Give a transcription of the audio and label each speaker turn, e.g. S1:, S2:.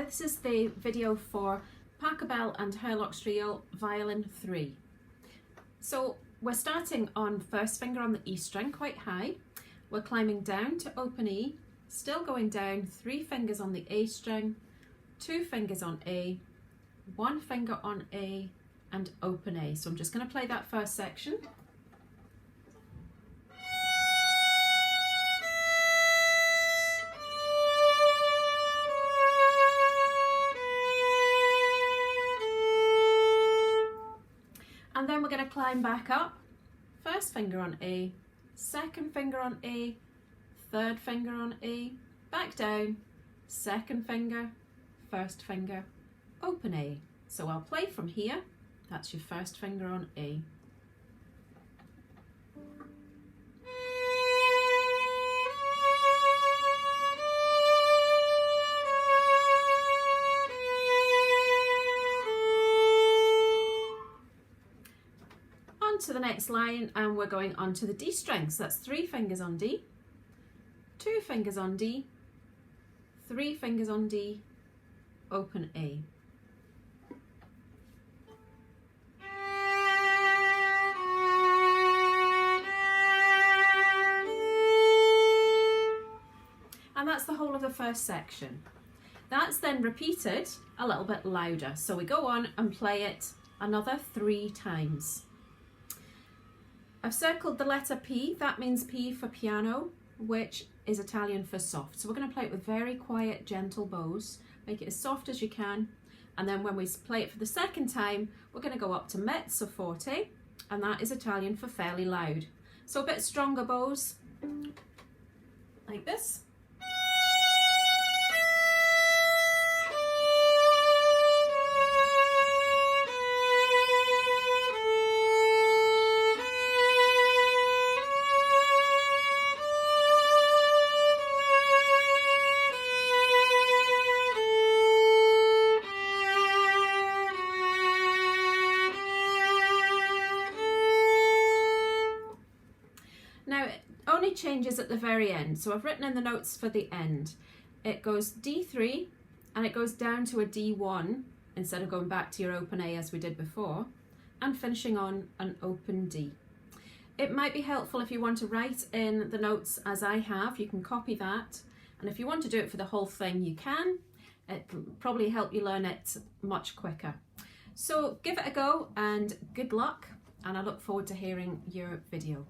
S1: This is the video for Pachelbel and Hurlock Trio Violin 3. So we're starting on first finger on the E string, quite high. We're climbing down to open E, still going down, 3 fingers on the A string, 2 fingers on A, 1 finger on A, and open A. So I'm just going to play that first section. And then we're going to climb back up, first finger on A, second finger on A, third finger on A, back down, second finger, first finger, open A. So I'll play from here, that's your first finger on A. To the next line, and we're going on to the D string. So that's 3 fingers on D, 2 fingers on D, 3 fingers on D, open A. And that's the whole of the first section. That's then repeated a little bit louder. So we go on and play it another 3 times. I've circled the letter P, that means P for piano, which is Italian for soft. So we're going to play it with very quiet, gentle bows, make it as soft as you can, and then when we play it for the second time, we're going to go up to mezzo forte, and that is Italian for fairly loud. So a bit stronger bows, like this. Now it only changes at the very end, so I've written in the notes for the end. It goes D3 and it goes down to a D1 instead of going back to your open A as we did before, and finishing on an open D. It might be helpful if you want to write in the notes as I have, you can copy that, and if you want to do it for the whole thing you can. It'll probably help you learn it much quicker. So give it a go and good luck, and I look forward to hearing your video.